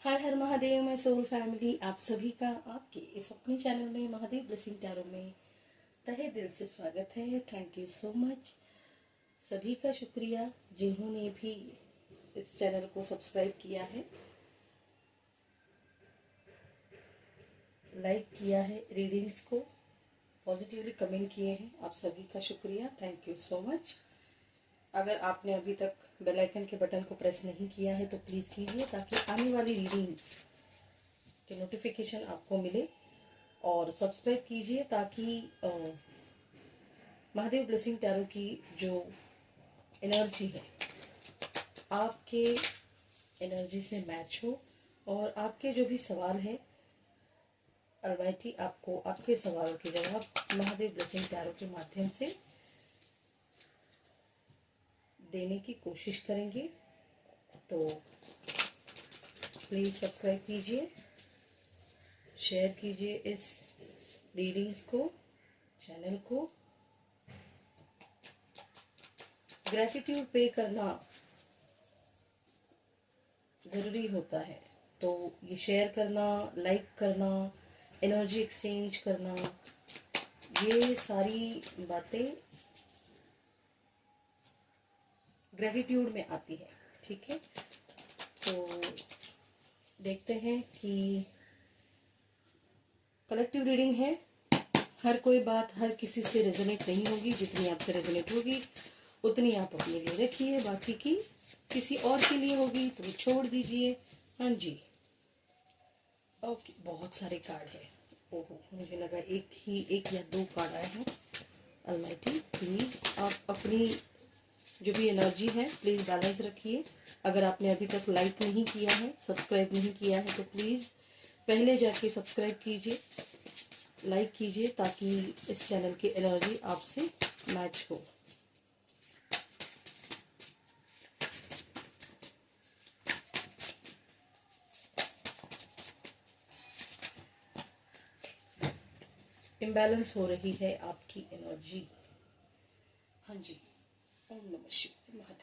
हर हर महादेव। मैं soul family आप सभी का आपके इस अपने चैनल में महादेव ब्लेसिंग टैरो में तहे दिल से स्वागत है। Thank you so much. सभी का शुक्रिया जिन्होंने भी इस चैनल को सब्सक्राइब किया है, लाइक किया है, रीडिंग्स को पॉजिटिवली कमेंट किए हैं। आप सभी का शुक्रिया, थैंक यू सो मच। अगर आपने अभी तक बेल आइकन के बटन को प्रेस नहीं किया है तो प्लीज़ कीजिए, ताकि आने वाली रीडिंग्स के नोटिफिकेशन आपको मिले। और सब्सक्राइब कीजिए ताकि महादेव ब्लेसिंग टैरो की जो एनर्जी है आपके एनर्जी से मैच हो, और आपके जो भी सवाल है अलमाइटी आपको आपके सवालों के जवाब महादेव ब्लेसिंग टैरो के माध्यम से देने की कोशिश करेंगे। तो प्लीज़ सब्सक्राइब कीजिए, शेयर कीजिए इस रीडिंग्स को, चैनल को। ग्रैटिट्यूड पे करना ज़रूरी होता है, तो ये शेयर करना, लाइक करना, एनर्जी एक्सचेंज करना, ये सारी बातें ग्रेटिट्यूड में आती है। ठीक है, तो देखते हैं कि कलेक्टिव रीडिंग है। हर कोई बात हर किसी से रेजोनेट नहीं होगी, जितनी आपसे रेजोनेट होगी उतनी आप अपने लिए रखिए, बाकी की किसी और के लिए होगी तो छोड़ दीजिए। हाँ जी, ओके। बहुत सारे कार्ड है, ओहो मुझे लगा एक या दो कार्ड आए हैं। अलमाइटी प्लीज आप अपनी जो भी एनर्जी है प्लीज बैलेंस रखिए। अगर आपने अभी तक लाइक नहीं किया है, सब्सक्राइब नहीं किया है, तो प्लीज पहले जाके सब्सक्राइब कीजिए, लाइक कीजिए, ताकि इस चैनल की एनर्जी आपसे मैच हो। इम्बैलेंस हो रही है आपकी एनर्जी। हाँ जी, ओम नमः शिवाय महादेव।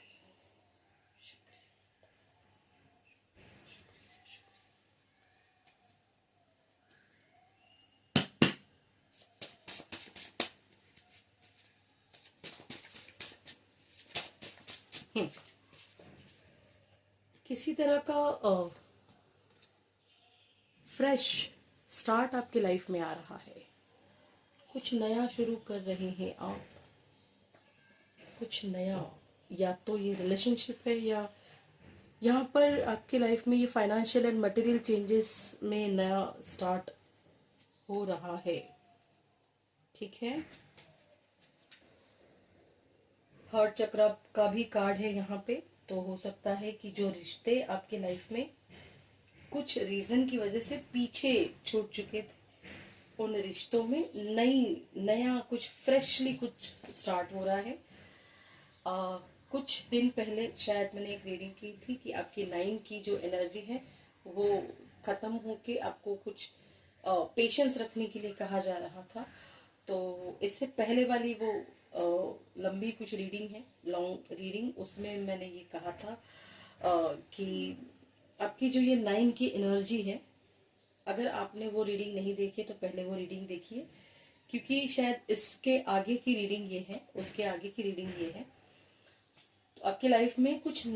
किसी तरह का फ्रेश स्टार्ट आपके लाइफ में आ रहा है, कुछ नया शुरू कर रहे हैं आप, कुछ नया। या तो ये रिलेशनशिप है, या यहाँ पर आपके लाइफ में ये फाइनेंशियल एंड मटेरियल चेंजेस में नया स्टार्ट हो रहा है। ठीक है, हार्ट चक्र का भी कार्ड है यहाँ पे। तो हो सकता है कि जो रिश्ते आपके लाइफ में कुछ रीजन की वजह से पीछे छूट चुके थे, उन रिश्तों में नया कुछ फ्रेशली कुछ स्टार्ट हो रहा है। कुछ दिन पहले शायद मैंने एक रीडिंग की थी कि आपकी 9 की जो एनर्जी है वो खत्म होके आपको कुछ पेशेंस रखने के लिए कहा जा रहा था। तो इससे पहले वाली वो लंबी कुछ रीडिंग है, लॉन्ग रीडिंग, उसमें मैंने ये कहा था कि आपकी जो ये 9 की एनर्जी है, अगर आपने वो रीडिंग नहीं देखी तो पहले वो रीडिंग देखिए, क्योंकि शायद इसके आगे की रीडिंग ये है, उसके आगे की रीडिंग ये है। तो आपकी लाइफ में कुछ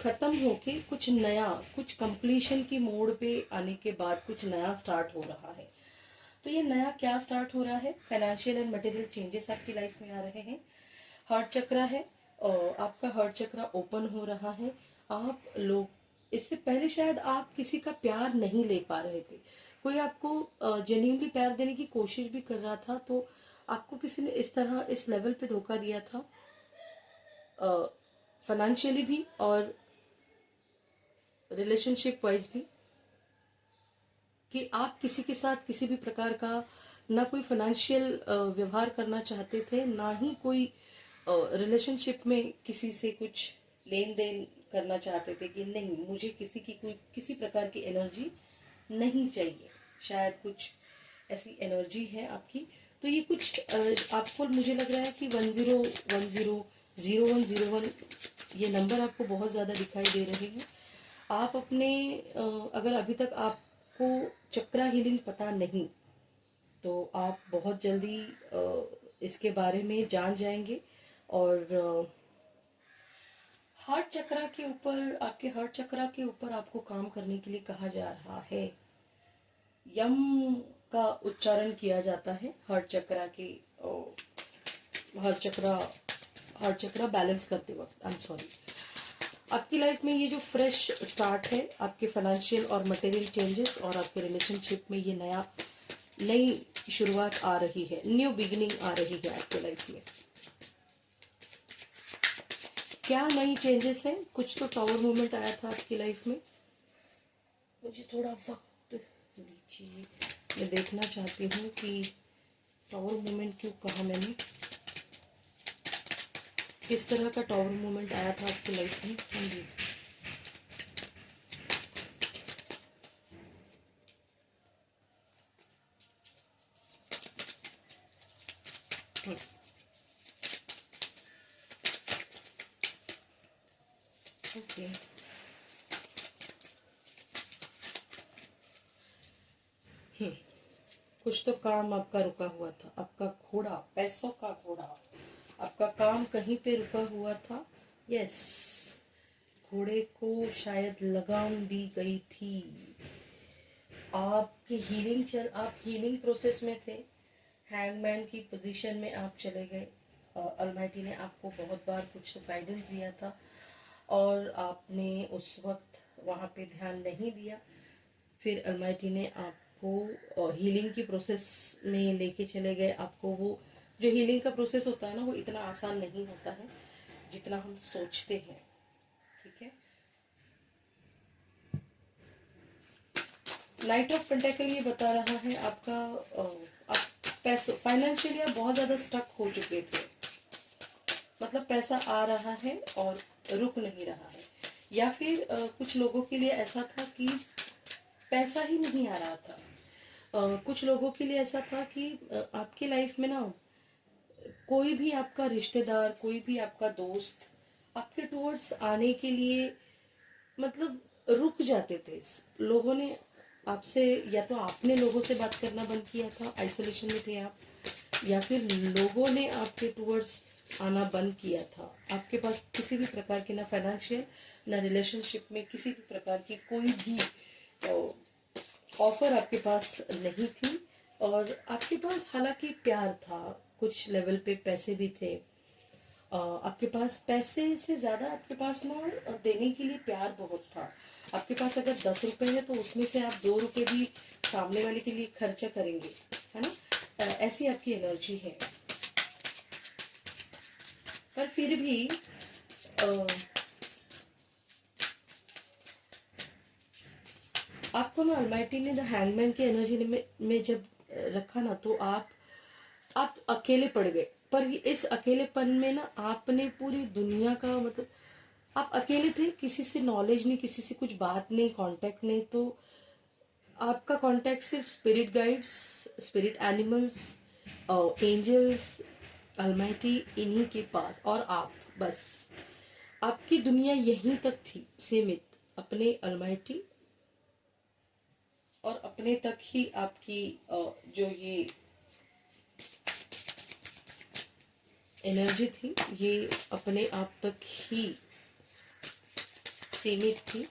खत्म होके कुछ नया, कुछ कंप्लीशन की मोड़ पे आने के बाद कुछ नया स्टार्ट हो रहा है। तो ये नया क्या स्टार्ट हो रहा है? फाइनेंशियल एंड मटेरियल चेंजेस आपकी लाइफ में आ रहे हैं। हार्ट चक्र है, और आपका हार्ट चक्र ओपन हो रहा है। आप लोग इससे पहले शायद आप किसी का प्यार नहीं ले पा रहे थे, कोई आपको जेन्युइनली प्यार देने की कोशिश भी कर रहा था, तो आपको किसी ने इस तरह इस लेवल पे धोखा दिया था, फाइनेंशियली भी और रिलेशनशिप वाइज भी, कि आप किसी के साथ किसी भी प्रकार का ना कोई फाइनेंशियल व्यवहार करना चाहते थे, ना ही कोई रिलेशनशिप में किसी से कुछ लेन देन करना चाहते थे, कि नहीं मुझे किसी प्रकार की एनर्जी नहीं चाहिए। शायद कुछ ऐसी एनर्जी है आपकी। तो ये कुछ आपको मुझे लग रहा है कि 10100101 ये नंबर आपको बहुत ज़्यादा दिखाई दे रहे हैं। आप अपने अगर अभी तक आपको चक्रा हीलिंग पता नहीं, तो आप बहुत जल्दी इसके बारे में जान जाएंगे। और हार्ट चक्रा के ऊपर, आपके हार्ट चक्रा के ऊपर आपको काम करने के लिए कहा जा रहा है। यम का उच्चारण किया जाता है हार्ट चक्रा के, हार्ट चक्रा हार्ट चक्रा बैलेंस करते वक्त। I am sorry. आपकी लाइफ में ये जो फ्रेश स्टार्ट है, आपके फाइनेंशियल और मटेरियल चेंजेस, और आपके रिलेशनशिप में ये नई शुरुआत आ रही है, न्यू बिगिनिंग आ रही है आपके लाइफ में। क्या नई चेंजेस हैं? कुछ तो टावर मूवमेंट आया था आपकी लाइफ में। मुझे थोड़ा वक्त दीजिए, मैं देखना चाहती हूँ कि टावर मूवमेंट क्यों कहा मैंने, किस तरह का टावर मूवमेंट आया था आपकी लाइफ में। हाँ जी, ओके। कुछ तो काम आपका रुका हुआ था, आपका घोड़ा, पैसों का घोड़ा, आपका काम कहीं पे रुका हुआ था। यस, घोड़े को शायद लगाम दी गई थी। आप हीलिंग प्रोसेस में थे, हैंगमैन की पोजीशन में आप चले गए। अलमाइटी ने आपको बहुत बार कुछ तो गाइडेंस दिया था, और आपने उस वक्त वहाँ पे ध्यान नहीं दिया। फिर अलमाइटी ने आपको हीलिंग की प्रोसेस में लेके चले गए। आपको वो जो हीलिंग का प्रोसेस होता है ना, वो इतना आसान नहीं होता है जितना हम सोचते हैं। ठीक है। नाइट ऑफ पेंटाकल ये बता रहा है आपका आप पैसे फाइनेंशियली आप बहुत ज्यादा स्टक हो चुके थे। मतलब पैसा आ रहा है और रुक नहीं रहा है, या फिर कुछ लोगों के लिए ऐसा था कि पैसा ही नहीं आ रहा था। कुछ लोगों के लिए ऐसा था कि आपकी लाइफ में ना कोई भी आपका रिश्तेदार, कोई भी आपका दोस्त आपके टूवर्ड्स आने के लिए मतलब रुक जाते थे। लोगों ने आपसे, या तो आपने लोगों से बात करना बंद किया था, आइसोलेशन में थे आप, या फिर लोगों ने आपके टूवर्ड्स आना बंद किया था। आपके पास किसी भी प्रकार की, ना फाइनेंशियल ना रिलेशनशिप में किसी भी प्रकार की कोई भी ऑफर आपके पास नहीं थी। और आपके पास हालांकि प्यार था, कुछ लेवल पे पैसे भी थे। आपके पास पैसे से ज्यादा आपके पास ना देने के लिए प्यार बहुत था। आपके पास अगर 10 रुपए है तो उसमें से आप 2 रुपए भी सामने वाले के लिए खर्चा करेंगे, है ना। ऐसी आपकी एनर्जी है। पर फिर भी आपको ना अलमाइटी ने द हैंगमैन की एनर्जी में जब रखा ना, तो आप अकेले पड़ गए। पर इस अकेलेपन में ना आपने पूरी दुनिया का मतलब, आप अकेले थे, किसी से नॉलेज नहीं, किसी से कुछ बात नहीं, कांटेक्ट नहीं। तो आपका कांटेक्ट सिर्फ spirit guides, spirit animals, angels, almighty, इन्हीं के पास, और आप बस। आपकी दुनिया यहीं तक थी सीमित, अपने अलमाइटी और अपने तक ही। आपकी जो ये एनर्जी थी, ये अपने आप तक ही सीमित थी।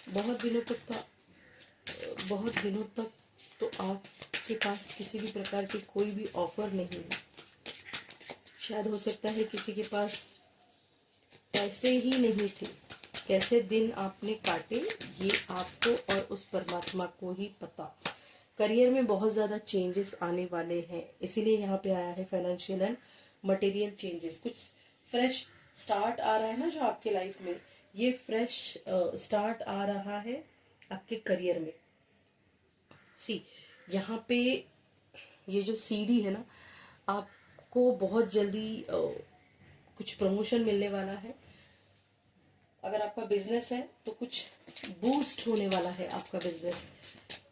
बहुत दिनों तक था, बहुत दिनों तक तो आपके पास किसी भी प्रकार की कोई भी ऑफर नहीं है। शायद हो सकता है किसी के पास पैसे ही नहीं थे। कैसे दिन आपने काटे ये आपको और उस परमात्मा को ही पता। करियर में बहुत ज्यादा चेंजेस आने वाले हैं, इसीलिए यहाँ पे आया है फाइनेंशियल एंड मटेरियल चेंजेस। कुछ फ्रेश स्टार्ट आ रहा है ना जो आपके लाइफ में, ये फ्रेश स्टार्ट आ रहा है आपके करियर में। सी, यहाँ पे ये जो सीडी है ना, आपको बहुत जल्दी कुछ प्रमोशन मिलने वाला है। अगर आपका बिजनेस है तो कुछ बूस्ट होने वाला है आपका बिजनेस।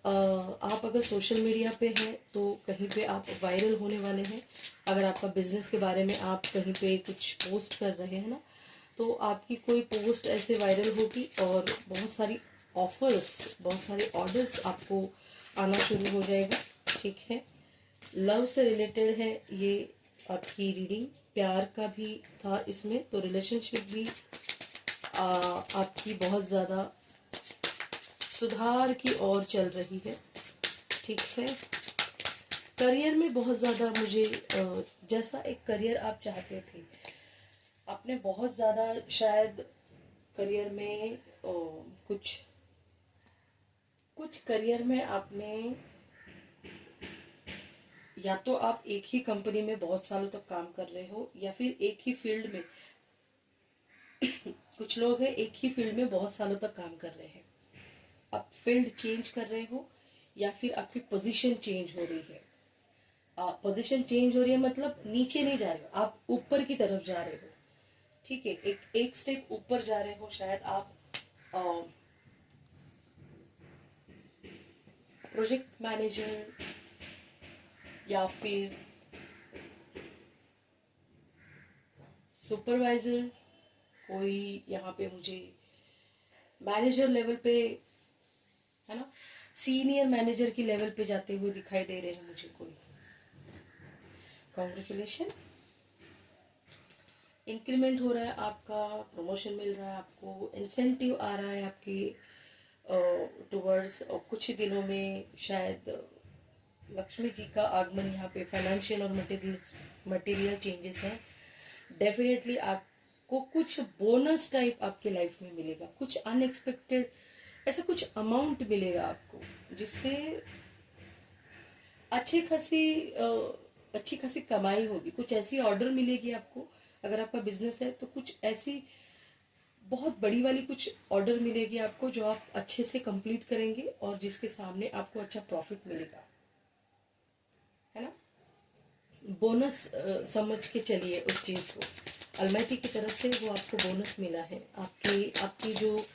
आप अगर सोशल मीडिया पे हैं तो कहीं पे आप वायरल होने वाले हैं। अगर आपका बिजनेस के बारे में आप कहीं पे कुछ पोस्ट कर रहे हैं ना, तो आपकी कोई पोस्ट ऐसे वायरल होगी और बहुत सारी ऑफर्स, बहुत सारे ऑर्डर्स आपको आना शुरू हो जाएगा। ठीक है, लव से रिलेटेड है ये आपकी रीडिंग, प्यार का भी था इसमें, तो रिलेशनशिप भी आपकी बहुत ज़्यादा सुधार की ओर चल रही है। ठीक है, करियर में बहुत ज़्यादा मुझे जैसा एक करियर आप चाहते थे, आपने बहुत ज़्यादा शायद करियर में कुछ करियर में आपने, या तो आप एक ही कंपनी में बहुत सालों तक काम कर रहे हो, या फिर एक ही फील्ड में कुछ लोग हैं एक ही फील्ड में बहुत सालों तक काम कर रहे हैं। आप फील्ड चेंज कर रहे हो या फिर आपकी पोजीशन चेंज हो रही है। पोजीशन चेंज हो रही है मतलब नीचे नहीं जा रहे हो, आप ऊपर की तरफ जा रहे हो। ठीक है, एक स्टेप ऊपर जा रहे हो। शायद आप प्रोजेक्ट मैनेजर या फिर सुपरवाइजर, कोई यहाँ पे मुझे मैनेजर लेवल पे है ना, सीनियर मैनेजर की लेवल पे जाते हुए दिखाई दे रहे हैं मुझे कोई। कॉन्ग्रेचुलेशन, इंक्रीमेंट हो रहा है आपका, प्रमोशन मिल रहा है आपको, इंसेंटिव आ रहा है आपके टुवर्ड्स, और कुछ ही दिनों में शायद लक्ष्मी जी का आगमन यहाँ पे, फाइनेंशियल और मटेरियल चेंजेस हैं। डेफिनेटली आपको कुछ बोनस टाइप आपके लाइफ में मिलेगा, कुछ अनएक्सपेक्टेड ऐसा कुछ अमाउंट मिलेगा आपको, जिससे अच्छी खासी कमाई होगी। कुछ ऐसी ऑर्डर मिलेगी आपको, अगर आपका बिजनेस है तो कुछ ऐसी बहुत बड़ी वाली कुछ ऑर्डर मिलेगी आपको जो आप अच्छे से कंप्लीट करेंगे और जिसके सामने आपको अच्छा प्रॉफिट मिलेगा, है ना। बोनस समझ के चलिए उस चीज को, अलमाइटी की तरफ से वो आपको बोनस मिला है। आपकी जो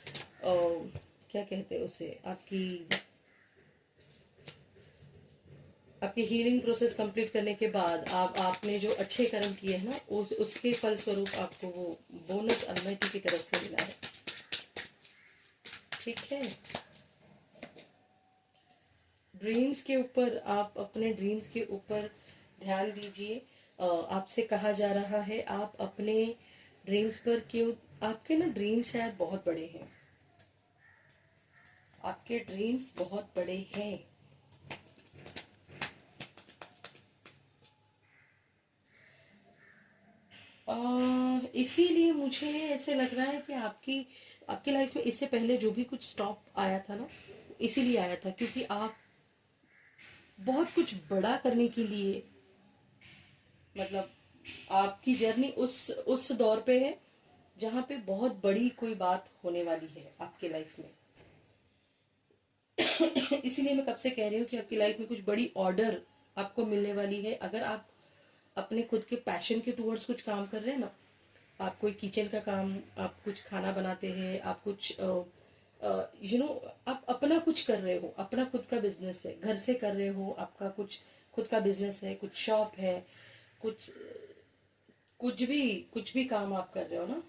क्या कहते हैं उसे, आपकी हीलिंग प्रोसेस कंप्लीट करने के बाद आपने जो अच्छे कर्म किए हैं ना, उसके फलस्वरूप आपको वो बोनस अलमाइटी की तरफ से मिला है। ठीक है, ड्रीम्स के ऊपर, आप अपने ड्रीम्स के ऊपर ध्यान दीजिए। आपसे कहा जा रहा है आप अपने ड्रीम्स पर क्यों, आपके ना ड्रीम्स शायद बहुत बड़े हैं, आपके ड्रीम्स बहुत बड़े हैं। इसीलिए मुझे ऐसे लग रहा है कि आपकी लाइफ में इससे पहले जो भी कुछ स्टॉप आया था ना, इसीलिए आया था क्योंकि आप बहुत कुछ बड़ा करने के लिए, मतलब आपकी जर्नी उस दौर पे है जहां पे बहुत बड़ी कोई बात होने वाली है आपके लाइफ में। इसीलिए मैं कब से कह रही हूँ कि आपकी लाइफ में कुछ बड़ी ऑर्डर आपको मिलने वाली है। अगर आप अपने खुद के पैशन के टूवर्ड्स कुछ काम कर रहे हैं ना, आप कोई किचन का काम, आप कुछ खाना बनाते हैं, आप कुछ आप अपना कुछ कर रहे हो, अपना खुद का बिजनेस है, घर से कर रहे हो, आपका कुछ खुद का बिजनेस है, कुछ शॉप है, कुछ कुछ भी काम आप कर रहे हो ना,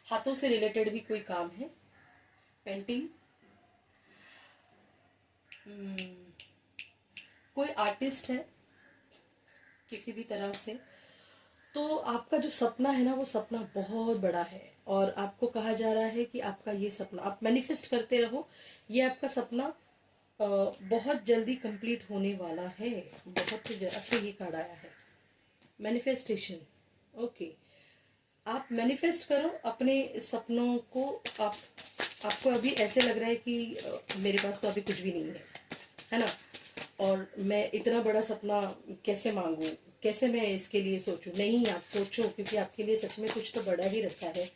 हाथों से रिलेटेड भी कोई काम है, पेंटिंग, कोई आर्टिस्ट है किसी भी तरह से, तो आपका जो सपना है ना, वो सपना बहुत बड़ा है और आपको कहा जा रहा है कि आपका ये सपना आप मैनिफेस्ट करते रहो। ये आपका सपना बहुत जल्दी कंप्लीट होने वाला है, बहुत अच्छा ये कार्ड आया है, मैनिफेस्टेशन। ओके, आप मैनिफेस्ट करो अपने सपनों को। आपको अभी ऐसे लग रहा है कि मेरे पास तो अभी कुछ भी नहीं है ना, और मैं इतना बड़ा सपना कैसे मांगू, कैसे मैं इसके लिए सोचूं। नहीं, आप सोचो, क्योंकि आपके लिए सच में कुछ तो बड़ा ही रखा है।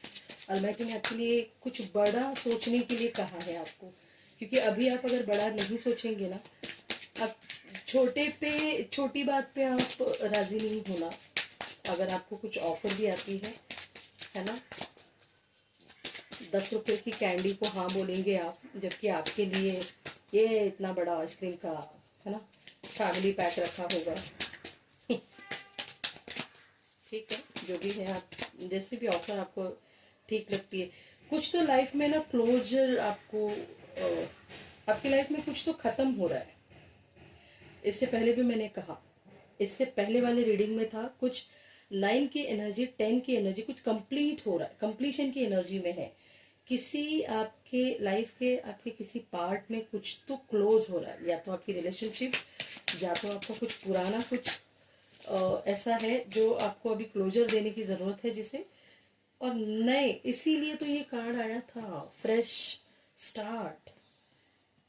अलमाइटी ने आपके लिए कुछ बड़ा सोचने के लिए कहा है आपको, क्योंकि अभी आप अगर बड़ा नहीं सोचेंगे ना, आप छोटी बात पे आप राजी नहीं होना। अगर आपको कुछ ऑफर भी आती है ना, 10 रुपए की कैंडी को हाँ बोलेंगे आप, जबकि आपके लिए ये इतना बड़ा आइसक्रीम का है ना फैमिली पैक रखा होगा। ठीक है, जो भी है आप जैसे भी ऑफर आपको ठीक लगती है। कुछ तो लाइफ में ना क्लोजर आपको आपकी लाइफ में कुछ तो खत्म हो रहा है। इससे पहले भी मैंने कहा, इससे पहले वाले रीडिंग में था कुछ 9 की एनर्जी, 10 की एनर्जी, कुछ कंप्लीट हो रहा है, कंप्लीशन की एनर्जी में है। किसी आपके लाइफ के आपके किसी पार्ट में कुछ तो क्लोज हो रहा है, या तो आपकी रिलेशनशिप, या तो आपका कुछ पुराना कुछ ऐसा है जो आपको अभी क्लोजर देने की जरूरत है जिसे, और नए, इसीलिए तो ये कार्ड आया था फ्रेश स्टार्ट।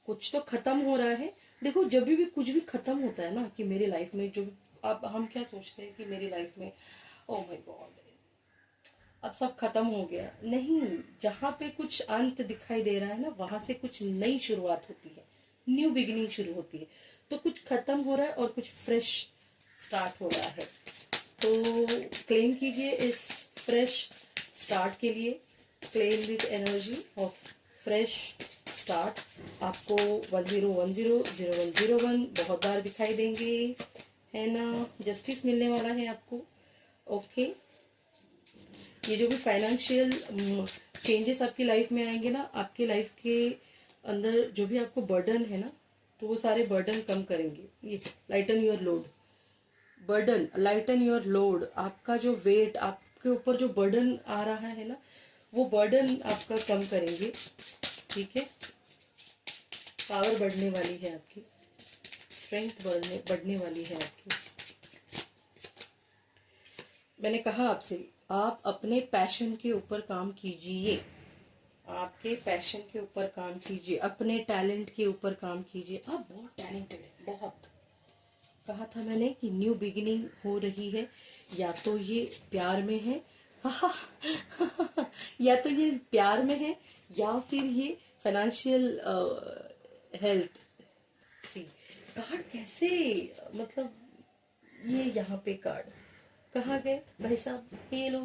कुछ तो खत्म हो रहा है। देखो जब भी कुछ भी खत्म होता है ना कि मेरी लाइफ में, जो अब हम क्या सोचते हैं कि मेरी लाइफ में ओ माय गॉड अब सब खत्म हो गया, नहीं, जहां पे कुछ अंत दिखाई दे रहा है ना वहां से कुछ नई शुरुआत होती है, न्यू बिगिनिंग शुरू होती है। तो कुछ खत्म हो रहा है और कुछ फ्रेश स्टार्ट हो रहा है। तो क्लेम कीजिए इस फ्रेश स्टार्ट के लिए, claim this energy of fresh start. आपको 10100101 बहुत बार दिखाई देंगे, है ना, जस्टिस मिलने वाला है आपको। ओके, ये जो भी फाइनेंशियल चेंजेस आपकी लाइफ में आएंगे ना, आपके लाइफ के अंदर जो भी आपको बर्डन है ना, तो वो सारे बर्डन कम करेंगे। ये lighten your load, burden lighten your load, आपका जो वेट, आपके ऊपर जो बर्डन आ रहा है ना, वो बर्डन आपका कम करेंगे। ठीक है, पावर बढ़ने वाली है आपकी, स्ट्रेंथ बढ़ने वाली है आपकी। मैंने कहा आपसे, आप अपने पैशन के ऊपर काम कीजिए, आपके पैशन के ऊपर काम कीजिए, अपने टैलेंट के ऊपर काम कीजिए। आप बहुत टैलेंटेड है, बहुत। कहा था मैंने कि न्यू बिगिनिंग हो रही है, या तो ये प्यार में है या तो ये प्यार में है, या फिर ये फाइनेंशियल हेल्थ। सी कार्ड कैसे, मतलब ये यहाँ पे कार्ड कहाँ गए भाई साहब? हेलो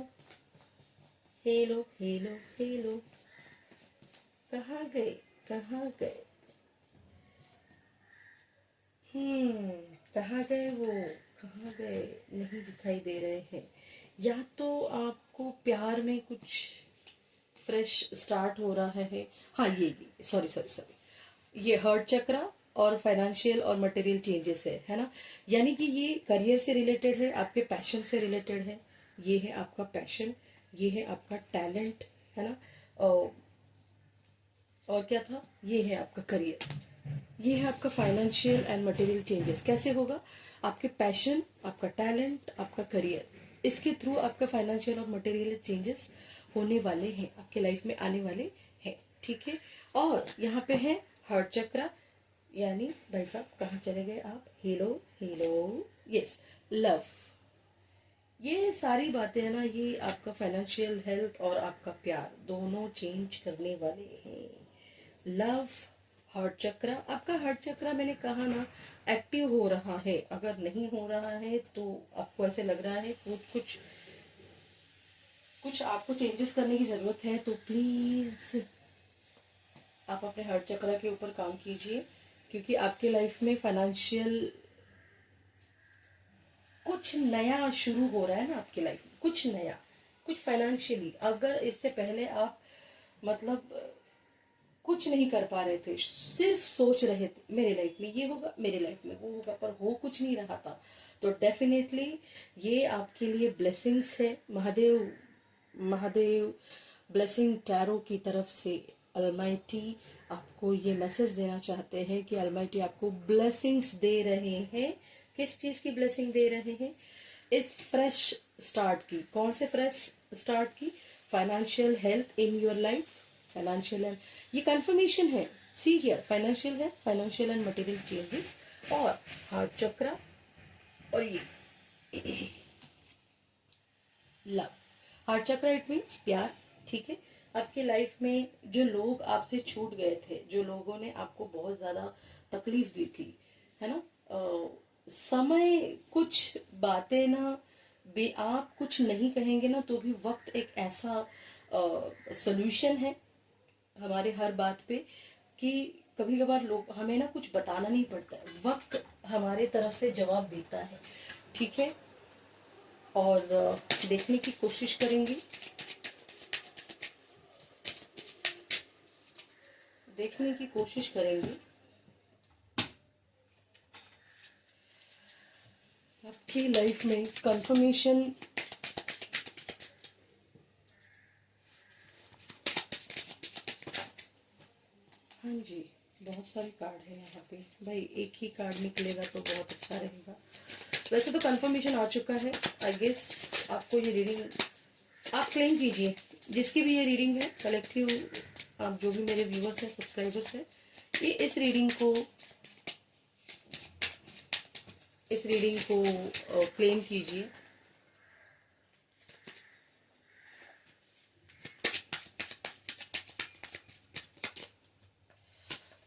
हेलो हेलो हेलो, कहाँ गए, कहाँ गए? कहाँ गए वो, कहाँ गए? नहीं दिखाई दे रहे हैं। या तो आपको प्यार में कुछ फ्रेश स्टार्ट हो रहा है। हाँ, ये सॉरी सॉरी सॉरी, ये हर्ट चक्रा और फाइनेंशियल और मटेरियल चेंजेस है ना। यानी कि ये करियर से रिलेटेड है, आपके पैशन से रिलेटेड है। ये है आपका पैशन, ये है आपका टैलेंट, है ना। और क्या था, ये है आपका करियर, ये है आपका फाइनेंशियल एंड मटेरियल चेंजेस। कैसे होगा? आपके पैशन, आपका टैलेंट, आपका करियर, इसके थ्रू आपका फाइनेंशियल और मटेरियल चेंजेस होने वाले हैं, आपके लाइफ में आने वाले हैं। ठीक है, और यहाँ पे है हार्ट चक्रा, यानी भाई साहब कहाँ चले गए आप? Hello hello, yes, love. ये सारी बातें है ना, ये आपका फाइनेंशियल हेल्थ और आपका प्यार दोनों चेंज करने वाले हैं। लव, हार्ट चक्रा, आपका हार्ट चक्रा मैंने कहा ना एक्टिव हो रहा है। अगर नहीं हो रहा है तो आपको ऐसे लग रहा है कुछ कुछ आपको चेंजेस करने की जरूरत है, तो प्लीज आप अपने हार्ट चक्रा के ऊपर काम कीजिए, क्योंकि आपके लाइफ में फाइनेंशियल कुछ नया शुरू हो रहा है ना आपकी लाइफ में, कुछ नया, कुछ फाइनेंशियली। अगर इससे पहले आप मतलब कुछ नहीं कर पा रहे थे, सिर्फ सोच रहे थे मेरे लाइफ में ये होगा, मेरे लाइफ में वो होगा, पर हो कुछ नहीं रहा था, तो डेफिनेटली ये आपके लिए ब्लेसिंग्स है। महादेव महादेव ब्लेसिंग टैरो की तरफ से अलमाइटी आपको ये मैसेज देना चाहते हैं कि अलमाइटी आपको ब्लेसिंग्स दे रहे हैं। किस चीज की ब्लेसिंग दे रहे हैं? इस फ्रेश स्टार्ट की। कौन से फ्रेश स्टार्ट की? Financial health in your life, financial and, ये कंफर्मेशन है, सी हियर, फाइनेंशियल है, फाइनेंशियल एंड मटेरियल चेंजेस, और हार्ट चक्रा, और ये love. Heart chakra it means प्यार। ठीक है, आपकी लाइफ में जो लोग आपसे छूट गए थे, जो लोगों ने आपको बहुत ज्यादा तकलीफ दी थी, है ना, समय कुछ बातें ना, आप कुछ नहीं कहेंगे ना तो भी वक्त एक ऐसा सोल्यूशन है हमारे हर बात पे, कि कभी कभार लोग हमें ना कुछ बताना नहीं पड़ता है, वक्त हमारे तरफ से जवाब देता है। ठीक है, और देखने की कोशिश करेंगे, देखने की कोशिश करेंगे आपकी लाइफ में कंफर्मेशन। हाँ जी, बहुत सारे कार्ड है यहाँ पे भाई, एक ही कार्ड निकलेगा तो बहुत अच्छा रहेगा। वैसे तो कंफर्मेशन आ चुका है आई गेस। आपको ये रीडिंग आप क्लेम कीजिए, जिसकी भी ये रीडिंग है कलेक्टिव, आप जो भी मेरे व्यूअर्स हैं, सब्सक्राइबर्स हैं, ये इस रीडिंग को क्लेम कीजिए।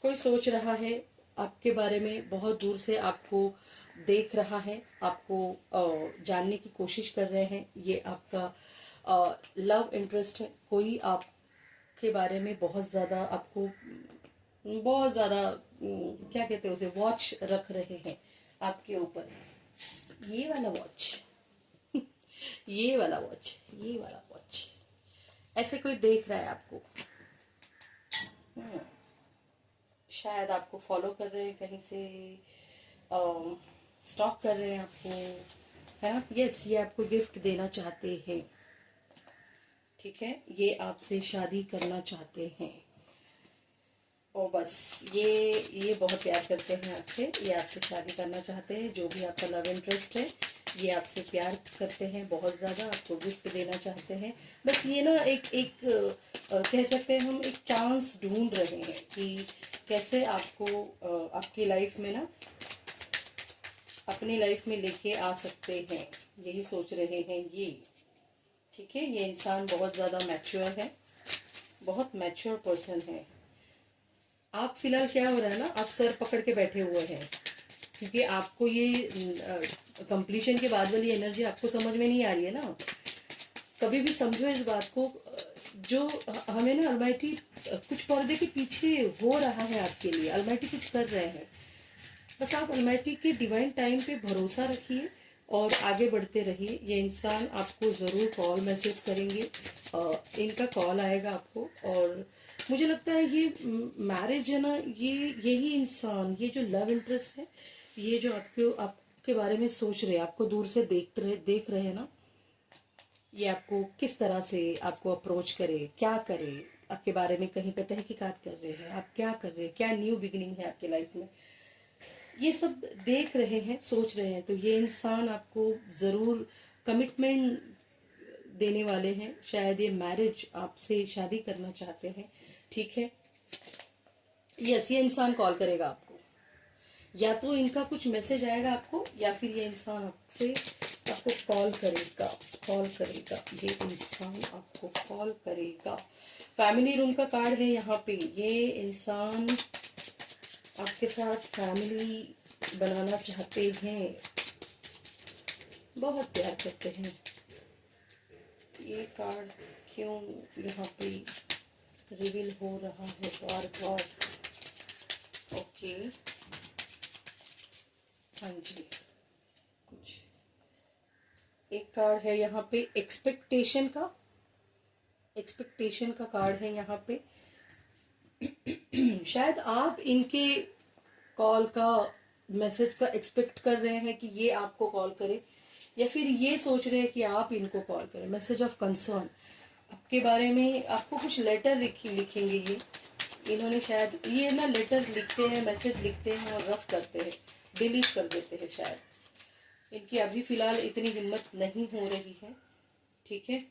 कोई सोच रहा है आपके बारे में, बहुत दूर से आपको देख रहा है, आपको जानने की कोशिश कर रहे हैं। ये आपका लव इंटरेस्ट है। कोई आपके बारे में बहुत ज़्यादा आपको, बहुत ज़्यादा क्या कहते हैं उसे, वॉच रख रहे हैं आपके ऊपर। ये वाला वॉच ये वाला वॉच, ये वाला वॉच, ऐसे कोई देख रहा है आपको। शायद आपको फॉलो कर रहे हैं कहीं से, स्टॉक कर रहे हैं आपको, है ना। यस, ये आपको गिफ्ट देना चाहते हैं। ठीक है, ये आपसे शादी करना चाहते हैं। और बस ये बहुत प्यार करते हैं आपसे, ये आपसे शादी करना चाहते हैं। जो भी आपका लव इंटरेस्ट है, ये आपसे प्यार करते हैं बहुत ज़्यादा, आपको गिफ्ट देना चाहते हैं। बस ये ना एक कह सकते हैं हम, एक चांस ढूंढ रहे हैं कि कैसे आपको आपकी लाइफ में ना, अपनी लाइफ में लेके आ सकते हैं, यही सोच रहे हैं ये। ठीक है, ये इंसान बहुत ज़्यादा मैच्योर है, बहुत मैच्योर पर्सन है। आप फिलहाल क्या हो रहा है ना, आप सर पकड़ के बैठे हुए हैं, क्योंकि आपको ये कंप्लीशन के बाद वाली एनर्जी आपको समझ में नहीं आ रही है ना। कभी भी समझो इस बात को, जो हमें ना अलमाइटी कुछ पर्दे के पीछे हो रहा है आपके लिए, अलमाइटी कुछ कर रहे हैं। बस आप अलमाइटी के डिवाइन टाइम पे भरोसा रखिए और आगे बढ़ते रहिए। ये इंसान आपको ज़रूर कॉल मैसेज करेंगे, इनका कॉल आएगा आपको। और मुझे लगता है ये मैरिज है ना, यही इंसान, ये जो लव इंटरेस्ट है, ये जो आपके बारे में सोच रहे हैं, आपको दूर से देख रहे हैं ना, ये आपको किस तरह से आपको अप्रोच करे, क्या करे, आपके बारे में कहीं पे तहकीकात कर रहे हैं, आप क्या कर रहे हैं, क्या न्यू बिगिनिंग है आपके लाइफ में, ये सब देख रहे हैं, सोच रहे हैं। तो ये इंसान आपको जरूर कमिटमेंट देने वाले हैं। शायद ये मैरिज, आपसे शादी करना चाहते हैं। ठीक है, यस, ये इंसान कॉल करेगा आपको, या तो इनका कुछ मैसेज आएगा आपको, या फिर ये इंसान आपको कॉल करेगा। ये इंसान आपको कॉल करेगा। फैमिली रूम का कार्ड है यहाँ पे। ये इंसान आपके साथ फैमिली बनाना चाहते हैं, बहुत प्यार करते हैं। ये कार्ड क्यों यहाँ पे रिवील हो रहा है बार बार? ओके, हाँ जी, कुछ एक कार्ड है यहाँ पे एक्सपेक्टेशन का कार्ड है यहाँ पे। शायद आप इनके कॉल का, मैसेज का एक्सपेक्ट कर रहे हैं कि ये आपको कॉल करे, या फिर ये सोच रहे हैं कि आप इनको कॉल करें। मैसेज ऑफ कंसर्न आपके बारे में, आपको कुछ लेटर लिखेंगे ये। इन्होंने शायद ये ना लेटर लिखते हैं, मैसेज लिखते हैं और रफ करते हैं, डिलीट कर देते हैं। शायद इनकी अभी फिलहाल इतनी हिम्मत नहीं हो रही है। ठीक है,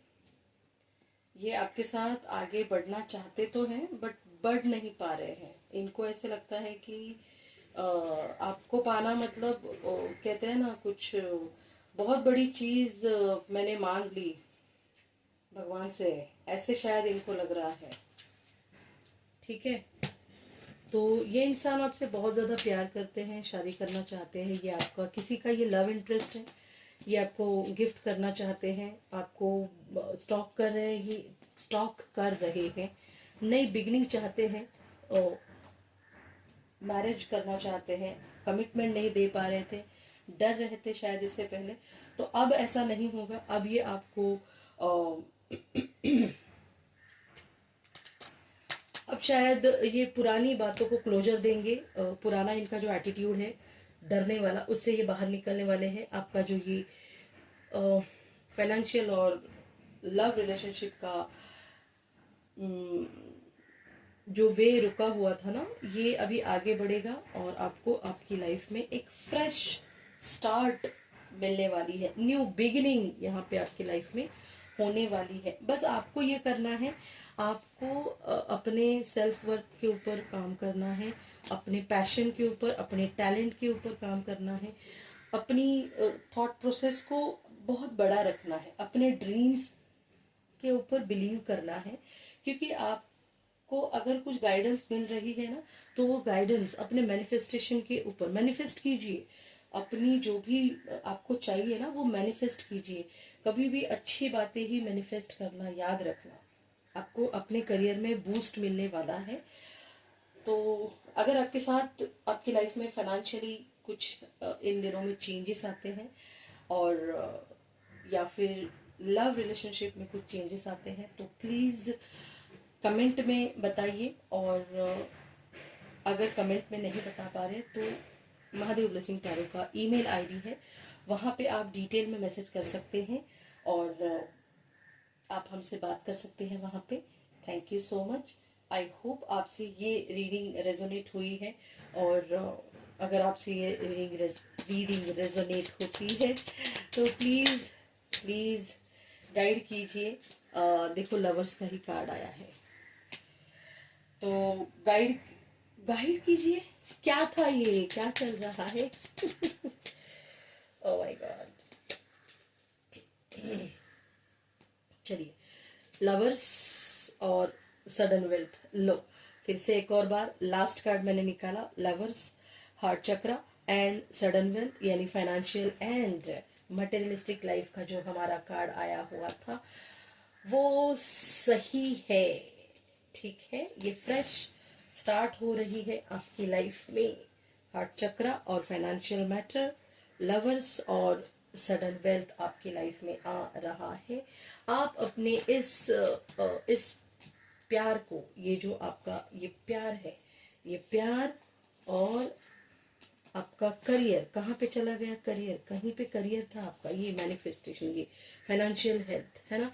ये आपके साथ आगे बढ़ना चाहते तो हैं, बट बढ़ नहीं पा रहे हैं। इनको ऐसे लगता है कि आपको पाना मतलब कहते हैं ना, कुछ बहुत बड़ी चीज मैंने मांग ली भगवान से, ऐसे शायद इनको लग रहा है। ठीक है, तो ये इंसान आपसे बहुत ज्यादा प्यार करते हैं, शादी करना चाहते हैं। ये आपका किसी का ये लव इंटरेस्ट है, ये आपको गिफ्ट करना चाहते हैं, आपको स्टॉक कर रहे हैं, नई बिगनिंग चाहते हैं। और मैरिज करना चाहते हैं, कमिटमेंट नहीं दे पा रहे थे, डर रहे थे शायद इससे पहले, तो अब ऐसा नहीं होगा। अब ये आपको अब शायद ये पुरानी बातों को क्लोजर देंगे। पुराना इनका जो एटीट्यूड है डरने वाला, उससे ये बाहर निकलने वाले हैं। आपका जो ये फाइनेंशियल और लव रिलेशनशिप का जो वे रुका हुआ था ना, ये अभी आगे बढ़ेगा और आपको आपकी लाइफ में एक फ्रेश स्टार्ट मिलने वाली है। न्यू बिगिनिंग यहाँ पे आपकी लाइफ में होने वाली है। बस आपको ये करना है, आपको अपने सेल्फ वर्थ के ऊपर काम करना है, अपने पैशन के ऊपर, अपने टैलेंट के ऊपर काम करना है, अपनी थॉट प्रोसेस को बहुत बड़ा रखना है, अपने ड्रीम्स के ऊपर बिलीव करना है। क्योंकि आपको अगर कुछ गाइडेंस मिल रही है ना, तो वो गाइडेंस अपने मैनिफेस्टेशन के ऊपर मैनिफेस्ट कीजिए। अपनी जो भी आपको चाहिए ना, वो मैनिफेस्ट कीजिए। कभी भी अच्छी बातें ही मैनिफेस्ट करना याद रखना। आपको अपने करियर में बूस्ट मिलने वाला है। तो अगर आपके साथ आपकी लाइफ में फाइनेंशियली कुछ इन दिनों में चेंजेस आते हैं, और या फिर लव रिलेशनशिप में कुछ चेंजेस आते हैं, तो प्लीज़ कमेंट में बताइए। और अगर कमेंट में नहीं बता पा रहे तो महादेव ब्लेसिंग टैरो का ईमेल आईडी है, वहाँ पे आप डिटेल में मैसेज कर सकते हैं और आप हमसे बात कर सकते हैं वहाँ पे। Thank you so much. I hope आपसे ये रीडिंग रेजोनेट हुई है, और अगर आपसे ये रीडिंग रेजोनेट होती है तो प्लीज़ गाइड कीजिए। देखो लवर्स का ही कार्ड आया है, तो गाइड कीजिए। क्या था ये, क्या चल रहा है? Oh my God. चलिए, लवर्स और सडन वेल्थ। लो फिर से एक और बार, लास्ट कार्ड मैंने निकाला, lovers, heart chakra and sudden wealth, यानी फाइनेंशियल एंड मटेरियलिस्टिक लाइफ का जो हमारा कार्ड आया हुआ था वो सही है। ठीक है, ये फ्रेश स्टार्ट हो रही है आपकी लाइफ में। हार्ट चक्रा और फाइनेंशियल मैटर, लवर्स और सडन वेल्थ आपकी लाइफ में आ रहा है। आप अपने इस प्यार को, ये जो आपका ये प्यार है, ये प्यार और आपका करियर कहाँ पे चला गया? करियर, कहीं पे करियर था आपका। ये मैनिफेस्टेशन, ये फाइनेंशियल हेल्थ है ना,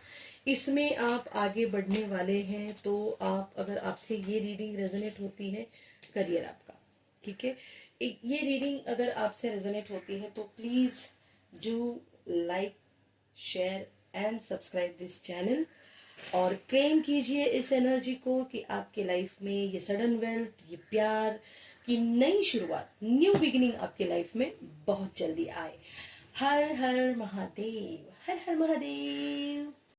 इसमें आप आगे बढ़ने वाले हैं। तो आप, अगर आपसे ये रीडिंग रेजोनेट होती है, करियर आपका, ठीक है, ये रीडिंग अगर आपसे रेजोनेट होती है तो please do like, share and subscribe this channel, और क्लेम कीजिए इस एनर्जी को कि आपके लाइफ में ये सडन वेल्थ, ये प्यार की नई शुरुआत, न्यू बिगिनिंग आपके लाइफ में बहुत जल्दी आए। हर हर महादेव, हर हर महादेव।